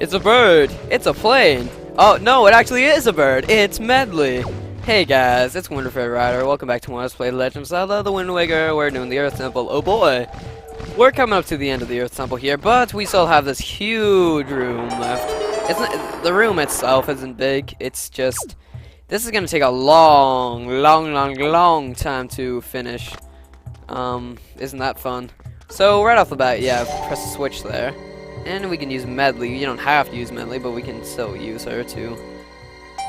It's a bird. It's a plane. Oh, no, it actually is a bird. It's Medley. Hey guys, it's Winterfell Rider. Welcome back to Let's Play Legend of Zelda: The Wind Waker. We're doing the Earth Temple. Oh boy. We're coming up to the end of the Earth Temple here, but we still have this huge room left. It's not, the room itself isn't big. It's just, this is going to take a long time to finish. Isn't that fun? So right off the bat, yeah, press the switch there. And we can use Medley. You don't have to use Medley, but we can still use her to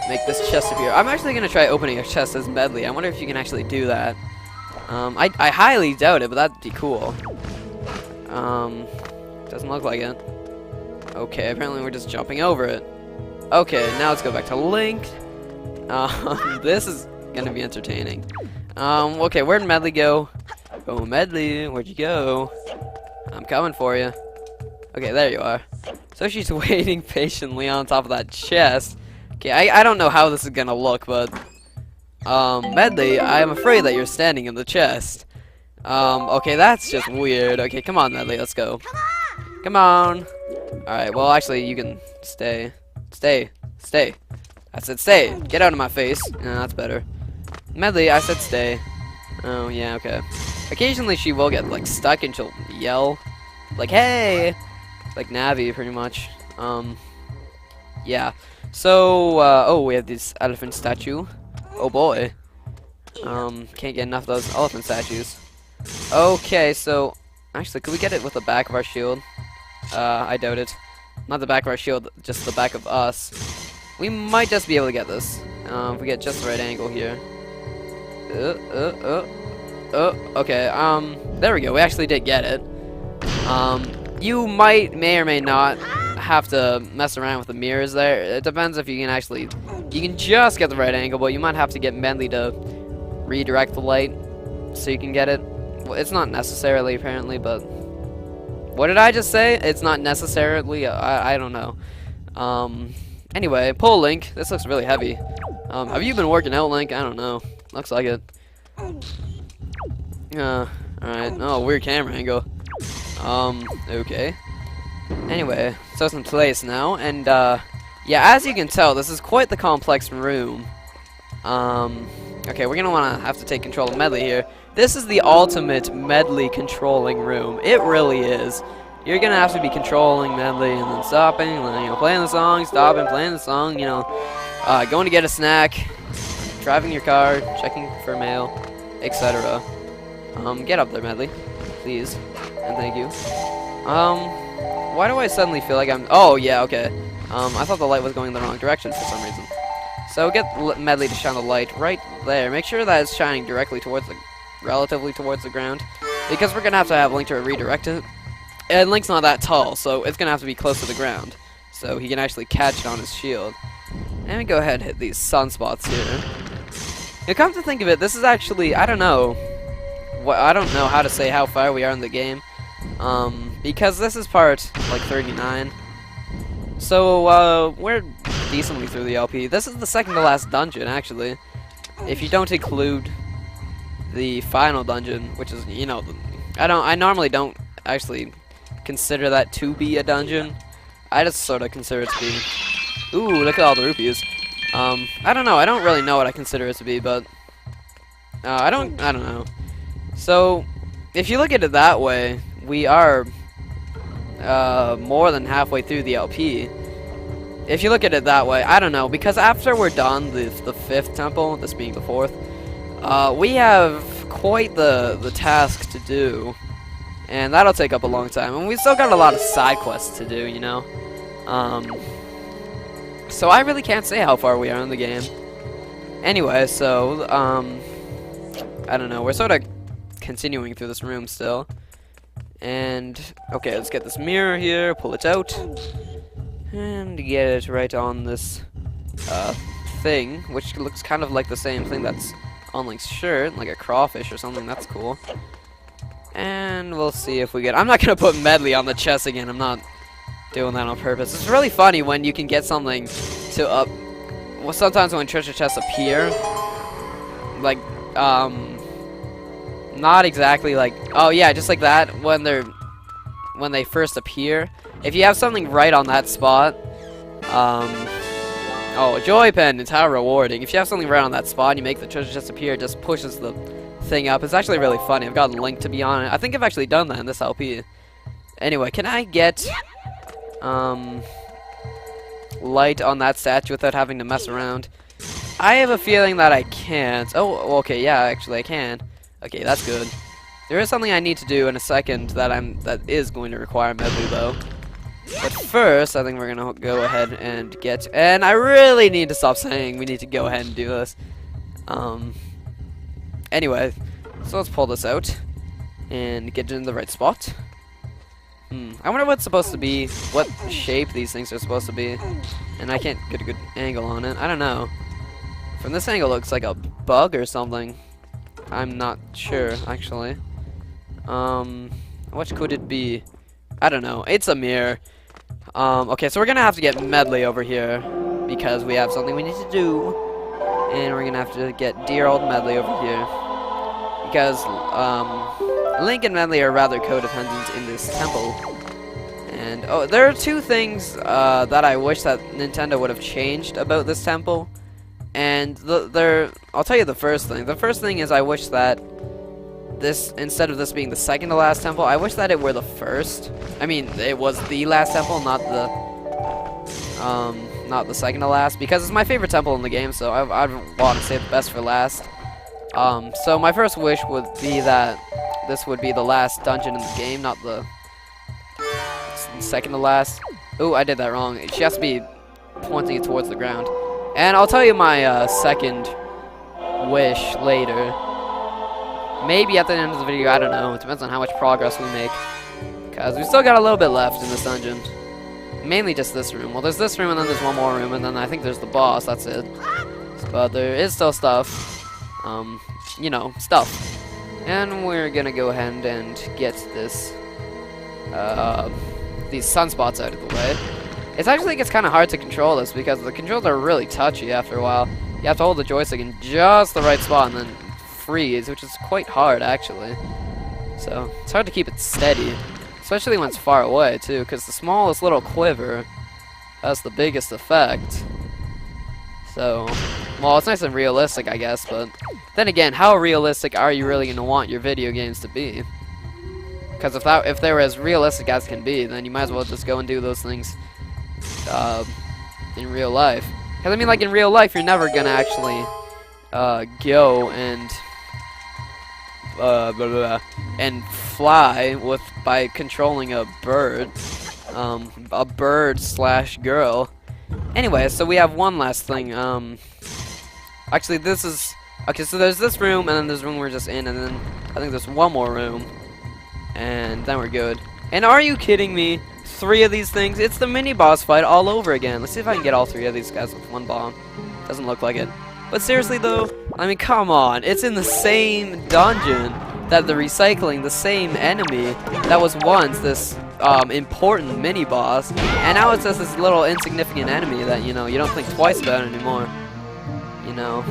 make this chest appear. I'm actually going to try opening a chest as Medley. I wonder if you can actually do that. I highly doubt it, but that'd be cool. Doesn't look like it. Okay, apparently we're just jumping over it. Okay, now let's go back to Link. This is going to be entertaining. Okay, where'd Medley go? Oh, Medley, where'd you go? I'm coming for you. Okay, there you are. So she's waiting patiently on top of that chest. Okay, I don't know how this is gonna look, but Medley, I'm afraid that you're standing in the chest. Okay, that's just weird. Okay, come on, Medley, let's go. Come on. Alright, well, actually, you can stay. Stay. I said stay. Get out of my face. That's better. Medley, I said stay. Oh, yeah, okay. Occasionally she will get, like, stuck and she'll yell. Like, hey! Like Navi, pretty much. Yeah. So, oh, we have this elephant statue. Oh boy. Can't get enough of those elephant statues. Okay, so, actually, could we get it with the back of our shield? I doubt it. Not the back of our shield, just the back of us. We might just be able to get this. If we get just the right angle here. Okay, there we go. We actually did get it. You may or may not have to mess around with the mirrors there. It depends if you can actually, you can just get the right angle, but you might have to get Medley to redirect the light so you can get it. Well, it's not necessarily, apparently, but what did I just say? It's not necessarily, I don't know. Anyway, pull Link. This looks really heavy. Have you been working out, Link? I don't know. Looks like it. Alright. Oh, weird camera angle. Okay. Anyway, so it's in place now, and, yeah, as you can tell, this is quite the complex room. Okay, we're gonna have to take control of Medley here. This is the ultimate Medley controlling room. It really is. You're gonna have to be controlling Medley and then stopping, and then, you know, playing the song, stopping, playing the song, you know, going to get a snack, driving your car, checking for mail, etc. Get up there, Medley, please, and thank you. Why do I suddenly feel like I'm... Oh, yeah, okay. I thought the light was going in the wrong direction for some reason. So get Medley to shine the light right there. Make sure that it's shining directly towards the... relatively towards the ground. Because we're going to have Link to redirect it. And Link's not that tall, so it's going to have to be close to the ground. So he can actually catch it on his shield. And we go ahead and hit these sunspots here. Now, come to think of it, this is actually... I don't know. I don't know how to say how far we are in the game. Because this is part, like, 39. So, we're decently through the LP. This is the second to last dungeon, actually. If you don't include the final dungeon, which is, you know, I normally don't actually consider that to be a dungeon. I just sort of consider it to be... Ooh, look at all the rupees. I don't know. I don't really know what I consider it to be, but... I don't know. So, if you look at it that way, we are more than halfway through the LP. If you look at it that way, I don't know, because after we're done the fifth temple, this being the fourth, we have quite the task to do, and that'll take up a long time, and we've still got a lot of side quests to do, you know. So I really can't say how far we are in the game. Anyway, so I don't know, we're sort of continuing through this room still. And, okay, let's get this mirror here, pull it out, and get it right on this thing, which looks kind of like the same thing that's on Link's shirt, like a crawfish or something. That's cool. And we'll see if we get... I'm not going to put Medley on the chest again. I'm not doing that on purpose. It's really funny when you can get something to well, sometimes when treasure chests appear, like, not exactly like, oh yeah, just like that, when they first appear, if you have something right on that spot, oh, joy pendants, how rewarding. If you have something right on that spot and you make the treasure chest appear, it just pushes the thing up. It's actually really funny. I've got a link to be on it. I think I've actually done that in this LP. Anyway, can I get light on that statue without having to mess around? I have a feeling that I can't. Oh, okay, yeah, actually I can. Okay, that's good. There is something I need to do in a second that is going to require medley though. But first, I think we're gonna go ahead and get. And I really need to stop saying we need to go ahead and do this. Anyway, so let's pull this out and get it in the right spot. I wonder what's supposed to be, what shape these things are supposed to be. And I can't get a good angle on it. I don't know. From this angle, it looks like a bug or something. I'm not sure, actually. What could it be? I don't know. It's a mirror. Okay, so we're gonna have to get medley over here because we have something we need to do. And we're gonna have to get dear old medley over here. Because, Link and Medley are rather codependent in this temple. And, oh, there are two things, that I wish that Nintendo would have changed about this temple. And, I'll tell you the first thing. The first thing is I wish that this, instead of this being the second to last temple, I wish that it were the first. I mean, it was the last temple, not the second to last, because it's my favorite temple in the game, so I want to save the best for last. So my first wish would be that this would be the last dungeon in the game, not the second to last. Ooh, I did that wrong. She has to be pointing it towards the ground. And I'll tell you my second wish later. Maybe at the end of the video, I don't know. It depends on how much progress we make. Because we've still got a little bit left in this dungeon. Mainly just this room. Well, there's this room, and then there's one more room, and then I think there's the boss, that's it. But there is still stuff. You know, stuff. And we're gonna go ahead and get this, these sunspots out of the way. It's actually gets kind of hard to control this because the controls are really touchy after a while. You have to hold the joystick in just the right spot and then freeze, which is quite hard actually. So it's hard to keep it steady, especially when it's far away too, because the smallest little quiver has the biggest effect. So, well, it's nice and realistic, I guess, but then again, how realistic are you really going to want your video games to be? Because if they were as realistic as can be, then you might as well just go and do those things in real life. Because, I mean, like, in real life, you're never going to actually go and fly by controlling a bird slash girl. Anyway, so we have one last thing. Actually, this is... Okay, so there's this room, and then there's the room we're just in, and then I think there's one more room. And then we're good. And are you kidding me? 3 of these things? It's the mini-boss fight all over again. Let's see if I can get all 3 of these guys with one bomb. Doesn't look like it. But seriously, though, I mean, come on. It's in the same dungeon that the recycling, the same enemy that was once this... important mini-boss, and now it's just this little insignificant enemy that, you know, you don't think twice about anymore. You know,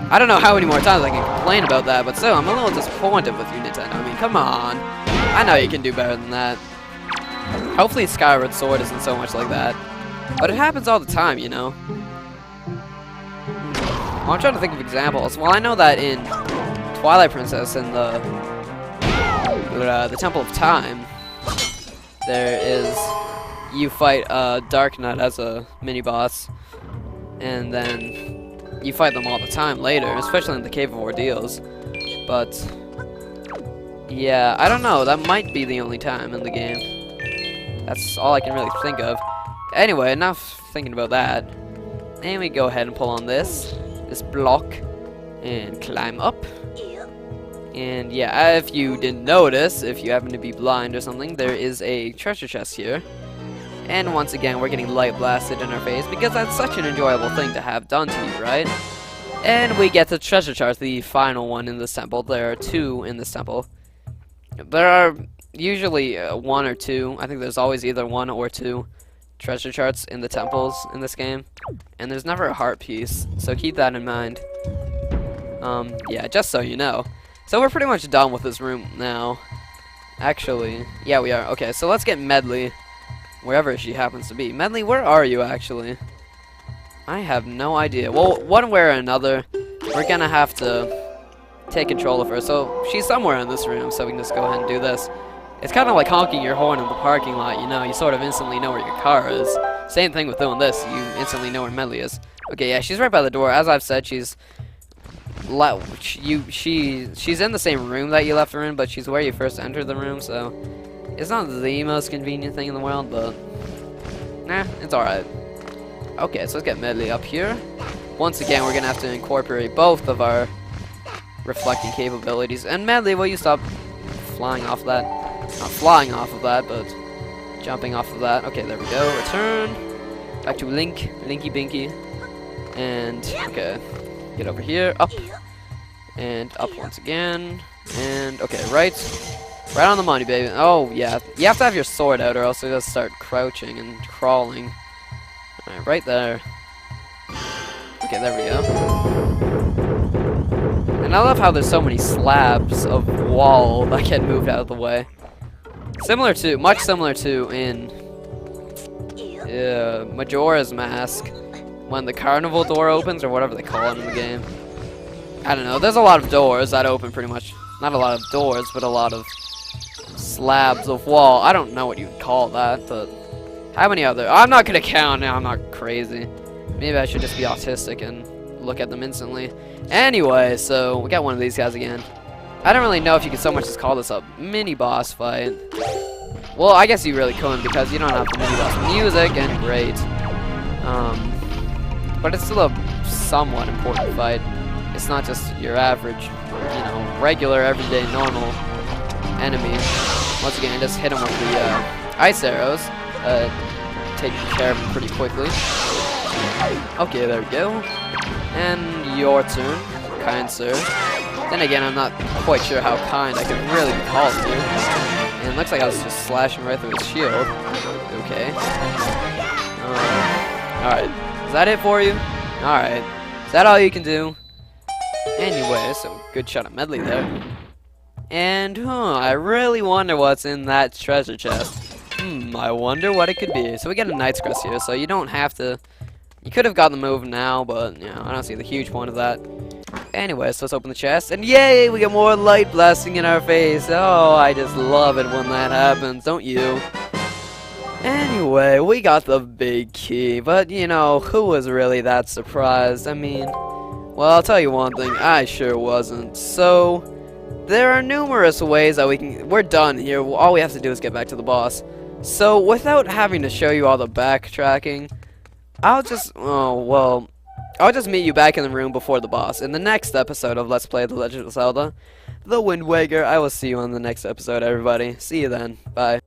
I don't know how many more times I can complain about that, but still, I'm a little disappointed with you, Nintendo. I mean, come on. I know you can do better than that. Hopefully Skyward Sword isn't so much like that. But it happens all the time, you know. Well, I'm trying to think of examples. Well, I know that in Twilight Princess and the Temple of Time, there is, you fight Dark Knight as a mini-boss, and then you fight them all the time later, especially in the Cave of Ordeals. But, yeah, I don't know, that might be the only time in the game. That's all I can really think of. Anyway, enough thinking about that. And we go ahead and pull on this block, and climb up. And yeah, if you didn't notice, if you happen to be blind or something, there is a treasure chest here. And once again, we're getting light blasted in our face because that's such an enjoyable thing to have done to you, right? And we get the treasure chest, the final one in this temple. There are 2 in this temple. There are usually 1 or 2. I think there's always either 1 or 2 treasure charts in the temples in this game. And there's never a heart piece, so keep that in mind. Yeah, just so you know. So we're pretty much done with this room now. Actually, yeah, we are. Okay, so let's get medley. wherever she happens to be. Medley, where are you, actually? I have no idea. Well, one way or another, we're gonna have to take control of her. So, she's somewhere in this room, so we can just go ahead and do this. It's kind of like honking your horn in the parking lot, you know? You sort of instantly know where your car is. Same thing with doing this. You instantly know where Medley is. Okay, yeah, she's right by the door. As I've said, she's in the same room that you left her in, but she's where you first entered the room, so it's not the most convenient thing in the world, but nah, it's alright. Okay, so let's get Medley up here. Once again, we're gonna have to incorporate both of our reflecting capabilities. And Medley, will you stop flying off that? Not flying off of that, but jumping off of that. Okay, there we go. Return. Back to Link. Linky Binky. And, okay. Get over here. Up. And up once again. And, okay, right. Right on the money, baby. Oh, yeah. You have to have your sword out or else it'll just start crouching and crawling. Alright, right there. Okay, there we go. And I love how there's so many slabs of wall that get moved out of the way. Much similar to in Majora's Mask, when the carnival door opens, or whatever they call it in the game. I don't know, there's a lot of doors that open pretty much. Not a lot of doors, but a lot of slabs of wall. I don't know what you'd call that, but how many other? I'm not gonna count now, I'm not crazy. Maybe I should just be autistic and look at them instantly. Anyway, so we got one of these guys again. I don't really know if you could so much as call this a mini boss fight. Well, I guess you really couldn't because you don't have the mini boss music, and great. But it's still a somewhat important fight. It's not just your average, you know, regular, everyday, normal enemy. Once again, just hit him with the ice arrows. Take care of him pretty quickly. Okay, there we go. And your turn, kind sir. Then again, I'm not quite sure how kind I could really be called to. And it looks like I was just slashing right through his shield. Okay. Alright. Is that it for you? Alright. Is that all you can do? Anyway, so good shot at Medley there. And, I really wonder what's in that treasure chest. I wonder what it could be. So we get a Knight's Crest here, so you don't have to... You could have gotten the move now, but, you know, I don't see the huge point of that. Anyway, so let's open the chest, and yay, we get more light blasting in our face. Oh, I just love it when that happens, don't you? Anyway, we got the big key, but, you know, who was really that surprised? I mean, well, I'll tell you one thing, I sure wasn't. So, there are numerous ways that we're done here. All we have to do is get back to the boss. So, without having to show you all the backtracking, I'll just meet you back in the room before the boss in the next episode of Let's Play The Legend of Zelda, The Wind Waker. I will see you on the next episode, everybody. See you then. Bye.